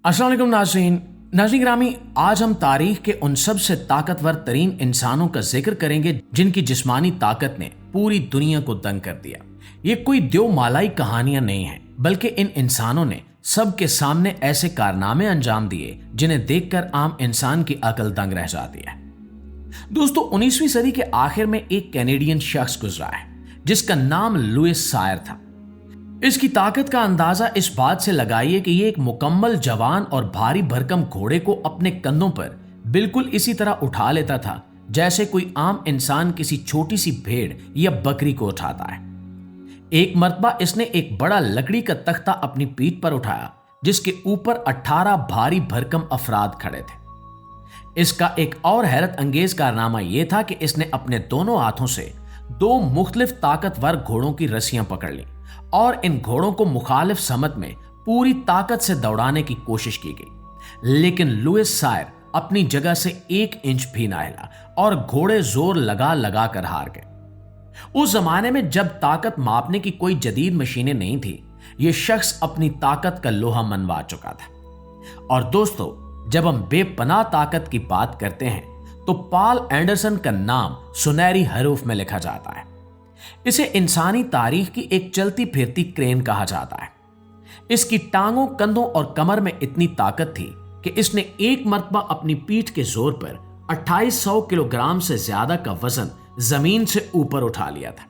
अस्सलाम वालेकुम नाज़रीन ग्रामी, आज हम तारीख के उन सबसे ताकतवर तरीन इंसानों का जिक्र करेंगे जिनकी जिस्मानी ताकत ने पूरी दुनिया को दंग कर दिया। ये कोई दो मालाई कहानियां नहीं हैं, बल्कि इन इंसानों ने सबके सामने ऐसे कारनामे अंजाम दिए जिन्हें देखकर आम इंसान की अकल दंग रह जाती है। दोस्तों, 19वीं सदी के आखिर में एक कैनेडियन शख्स गुजरा है जिसका नाम लुइस सायर था। इसकी ताकत का अंदाजा इस बात से लगाइए कि ये एक मुकम्मल जवान और भारी भरकम घोड़े को अपने कंधों पर बिल्कुल इसी तरह उठा लेता था जैसे कोई आम इंसान किसी छोटी सी भेड़ या बकरी को उठाता है। एक मर्तबा इसने एक बड़ा लकड़ी का तख्ता अपनी पीठ पर उठाया जिसके ऊपर 18 भारी भरकम अफराद खड़े थे। इसका एक और हैरत अंगेज कारनामा यह था कि इसने अपने दोनों हाथों से दो मुख्तलिफ ताकतवर घोड़ों की रस्सियां पकड़ ली और इन घोड़ों को मुखालिफ समत में पूरी ताकत से दौड़ाने की कोशिश की गई, लेकिन लुइस सायर अपनी जगह से 1 इंच भी ना हिला और घोड़े जोर लगा लगा कर हार गए। उस जमाने में जब ताकत मापने की कोई जदीद मशीनें नहीं थी, यह शख्स अपनी ताकत का लोहा मनवा चुका था। और दोस्तों, जब हम बेपनाह ताकत की बात करते हैं तो पॉल एंडरसन का नाम सुनहरी हरूफ में लिखा जाता है। इसे इंसानी तारीख की एक चलती फिरती क्रेन कहा जाता है। इसकी टांगों, कंधों और कमर में इतनी ताकत थी कि इसने एक मर्तबा अपनी पीठ के जोर पर 2800 किलोग्राम से ज्यादा का वजन जमीन से ऊपर उठा लिया था।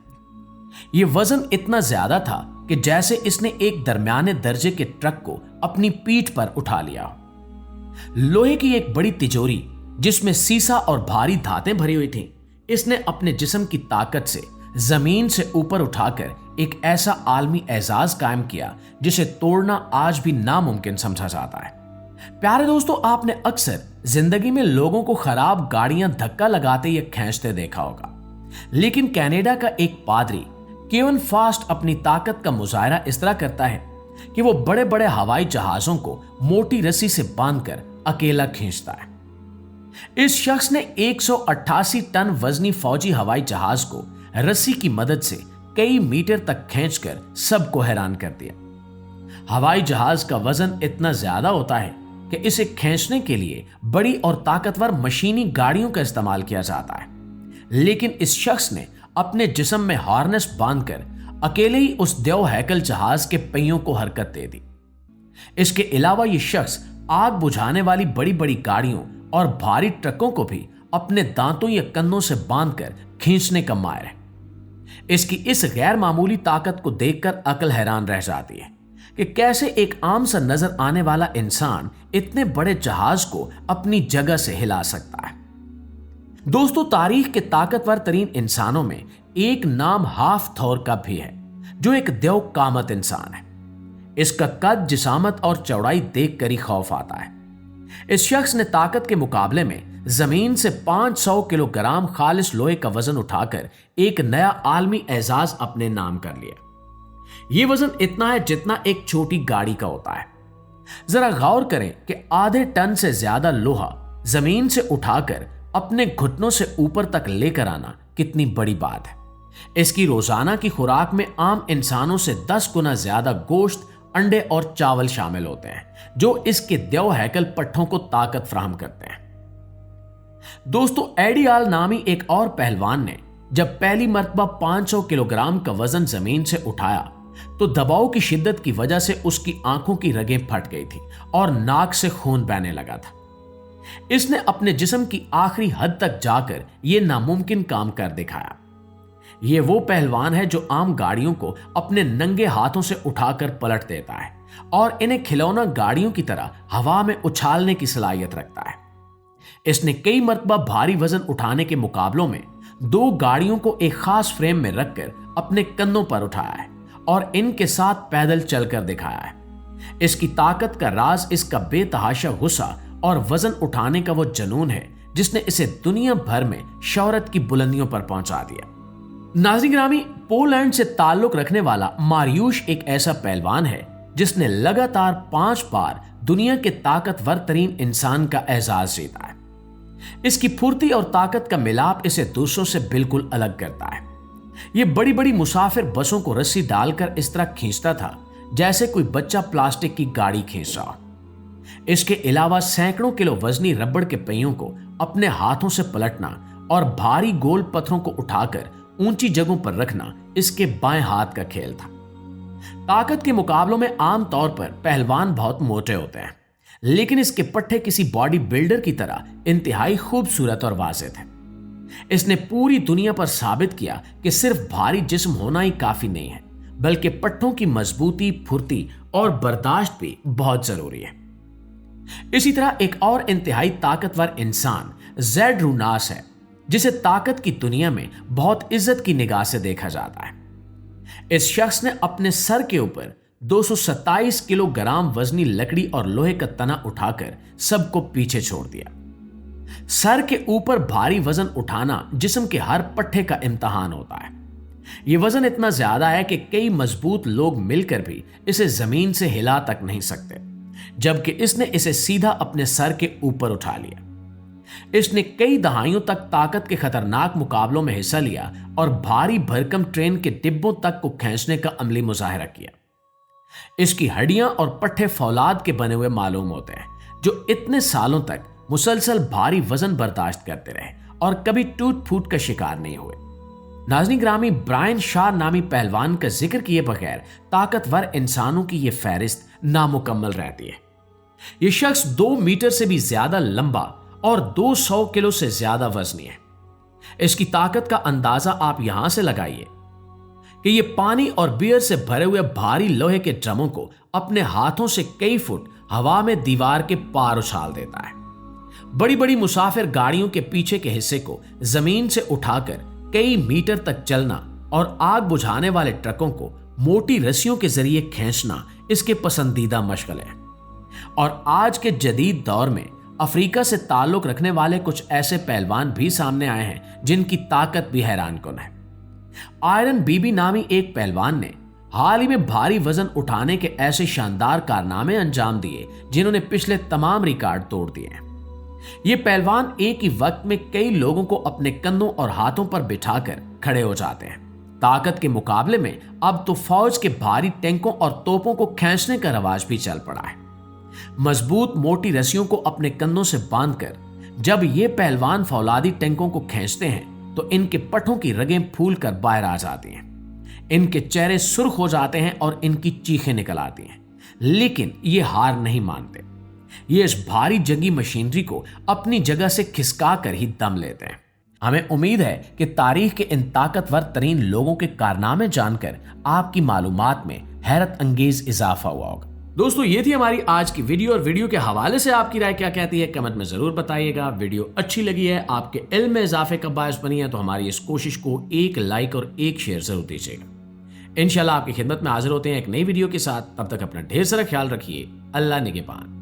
यह वजन इतना ज्यादा था कि जैसे इसने एक दरमियाने दर्जे के ट्रक को अपनी पीठ पर उठा लिया हो। लोहे की एक बड़ी तिजोरी जिसमें सीसा और भारी धातें भरी हुई थीं, इसने अपने जिस्म की ताकत से जमीन से ऊपर उठाकर एक ऐसा आलमी एजाज कायम किया जिसे तोड़ना आज भी नामुमकिन समझा जाता है। प्यारे दोस्तों, आपने अक्सर जिंदगी में लोगों को खराब गाड़ियां धक्का लगाते या खींचते देखा होगा, लेकिन कनाडा का एक पादरी केवन फास्ट अपनी ताकत का मुजाहरा इस तरह करता है कि वो बड़े बड़े हवाई जहाजों को मोटी रस्सी से बांधकर अकेला खींचता है। इस शख्स ने 188 टन वजनी फौजी हवाई जहाज को रस्सी की मदद से कई मीटर तक खींचकर सबको हैरान कर दिया। हवाई जहाज का वजन इतना ज्यादा होता है कि इसे खींचने के लिए बड़ी और ताकतवर मशीनी गाड़ियों का इस्तेमाल किया जाता है, लेकिन इस शख्स ने अपने जिस्म में हार्नेस बांधकर अकेले ही उस देव हैकल जहाज के पहियों को हरकत दे दी। इसके अलावा यह शख्स आग बुझाने वाली बड़ी बड़ी गाड़ियों और भारी ट्रकों को भी अपने दांतों या कंधों से बांधकर खींचने का माहिर है। इसकी इस गैर मामूली ताकत को देखकर अकल हैरान रह जाती है कि कैसे एक आम सा नजर आने वाला इंसान इतने बड़े जहाज को अपनी जगह से हिला सकता है। दोस्तों, तारीख के ताकतवर तरीन इंसानों में एक नाम हाफ थॉर का भी है, जो एक देव कामत इंसान है। इसका कद, जिसामत और चौड़ाई देखकर ही खौफ आता है। इस शख्स ने ताकत के मुकाबले में जमीन से 500 किलोग्राम खालिस लोहे का वजन उठाकर एक नया आलमी एजाज अपने नाम कर लिया। यह वजन इतना है जितना एक छोटी गाड़ी का होता है। जरा गौर करें कि आधे टन से ज्यादा लोहा जमीन से उठाकर अपने घुटनों से ऊपर तक लेकर आना कितनी बड़ी बात है। इसकी रोजाना की खुराक में आम इंसानों से 10 गुना ज्यादा गोश्त, अंडे और चावल शामिल होते हैं, जो इसके देव हैकल पट्ठों को ताकत फराहम करते हैं। दोस्तों, एडी हॉल नामी एक और पहलवान ने जब पहली मर्तबा 500 किलोग्राम का वजन जमीन से उठाया तो दबाव की शिद्दत की वजह से उसकी आंखों की रगें फट गई थी और नाक से खून बहने लगा था। इसने अपने जिस्म की आखिरी हद तक जाकर यह नामुमकिन काम कर दिखाया। यह वो पहलवान है जो आम गाड़ियों को अपने नंगे हाथों से उठाकर पलट देता है और इन्हें खिलौना गाड़ियों की तरह हवा में उछालने की सलाहियत रखता है। इसने कई मर्तबा भारी वजन उठाने के मुकाबलों में 2 गाड़ियों को एक खास फ्रेम में रखकर अपने कंधों पर उठाया है और इनके साथ पैदल चलकर दिखाया है। इसकी ताकत का राज इसका बेतहाशा गुस्सा और वजन उठाने का वो जुनून है जिसने इसे दुनिया भर में शोहरत की बुलंदियों पर पहुंचा दिया। नाज़रीन ग्रामी, पोलैंड से ताल्लुक रखने वाला मारियुश एक ऐसा पहलवान है जिसने लगातार 5 बार दुनिया के ताकतवर तरीन इंसान का एजाज जीता है। इसकी फुर्ती और ताकत का मिलाप इसे दूसरों से बिल्कुल अलग करता है। यह बड़ी बड़ी मुसाफिर बसों को रस्सी डालकर इस तरह खींचता था जैसे कोई बच्चा प्लास्टिक की गाड़ी खींच रहा। इसके अलावा सैकड़ों किलो वजनी रबड़ के पहियों को अपने हाथों से पलटना और भारी गोल पत्थरों को उठाकर ऊंची जगहों पर रखना इसके बाएं हाथ का खेल था। ताकत के मुकाबलों में आमतौर पर पहलवान बहुत मोटे होते हैं, लेकिन इसके पट्टे किसी बॉडी बिल्डर की तरह इंतहाई खूबसूरत और वाज़ेह थे। इसने पूरी दुनिया पर साबित किया कि सिर्फ भारी जिस्म होना ही काफी नहीं है, बल्कि पट्टों की मजबूती, फुर्ती और बर्दाश्त भी बहुत जरूरी है। इसी तरह एक और इंतहाई ताकतवर इंसान ज़ैड रूनास है, जिसे ताकत की दुनिया में बहुत इज्जत की निगाह से देखा जाता है। इस शख्स ने अपने सर के ऊपर 227 किलोग्राम वजनी लकड़ी और लोहे का तना उठाकर सबको पीछे छोड़ दिया। सर के ऊपर भारी वजन उठाना जिस्म के हर पट्टे का इम्तहान होता है। यह वजन इतना ज्यादा है कि कई मजबूत लोग मिलकर भी इसे जमीन से हिला तक नहीं सकते, जबकि इसने इसे सीधा अपने सर के ऊपर उठा लिया। इसने कई दहाइयों तक ताकत के खतरनाक मुकाबलों में हिस्सा लिया और भारी भरकम ट्रेन के डिब्बों तक को खींचने का अमली मुजाहिरा किया। इसकी हड्डियां और पट्टे फौलाद के बने हुए मालूम होते हैं, जो इतने सालों तक मुसलसल भारी वजन बर्दाश्त करते रहे और कभी टूट फूट का शिकार नहीं हुए। नाज़रीन ग्रामी, ब्रायन शाह नामी पहलवान का जिक्र किए बगैर ताकतवर इंसानों की यह फहरिस्त नामुकम्मल रहती है। यह शख्स 2 मीटर से भी ज्यादा लंबा और 200 किलो से ज्यादा वजनी है। इसकी ताकत का अंदाजा आप यहां से लगाइए कि यह पानी और बियर से भरे हुए भारी लोहे के ड्रमों को अपने हाथों से कई फुट हवा में दीवार के पार उछाल देता है। बड़ी बड़ी मुसाफिर गाड़ियों के पीछे के हिस्से को जमीन से उठाकर कई मीटर तक चलना और आग बुझाने वाले ट्रकों को मोटी रस्सियों के जरिए खींचना इसके पसंदीदा मशगले हैं। और आज के जदीद दौर में अफ्रीका से ताल्लुक रखने वाले कुछ ऐसे पहलवान भी सामने आए हैं जिनकी ताकत भी हैरानकुन है। आयरन बीबी नामी एक पहलवान ने हाल ही में भारी वजन उठाने के ऐसे शानदार कारनामे अंजाम दिए जिन्होंने पिछले तमाम रिकॉर्ड तोड़ दिए हैं। ये पहलवान एक ही वक्त में कई लोगों को अपने कंधों और हाथों पर बिठाकर खड़े हो जाते हैं। ताकत के मुकाबले में अब तो फौज के भारी टैंकों और तोपों को खींचने का रवाज भी चल पड़ा है। मजबूत मोटी रस्सियों को अपने कंधों से बांधकर जब ये पहलवान फौलादी टैंकों को खींचते हैं तो इनके पट्टों की रगें फूल कर बाहर आ जाती हैं। इनके चेहरे सुर्ख हो जाते हैं और इनकी चीखें निकल आती हैं, लेकिन ये हार नहीं मानते। ये इस भारी जंगी मशीनरी को अपनी जगह से खिसका कर ही दम लेते हैं। हमें उम्मीद है कि तारीख के इन ताकतवर तरीन लोगों के कारनामे जानकर आपकी मालूमात में हैरत अंगेज इजाफा हुआ होगा। दोस्तों, ये थी हमारी आज की वीडियो, और वीडियो के हवाले से आपकी राय क्या कहती है कमेंट में जरूर बताइएगा। वीडियो अच्छी लगी है, आपके इल्म में इजाफे का बायस बनी है, तो हमारी इस कोशिश को एक लाइक और एक शेयर जरूर दीजिएगा। इंशाल्लाह आपकी खिदमत में हाजिर होते हैं एक नई वीडियो के साथ। तब तक अपना ढेर सारा ख्याल रखिए। अल्लाह निगहबान।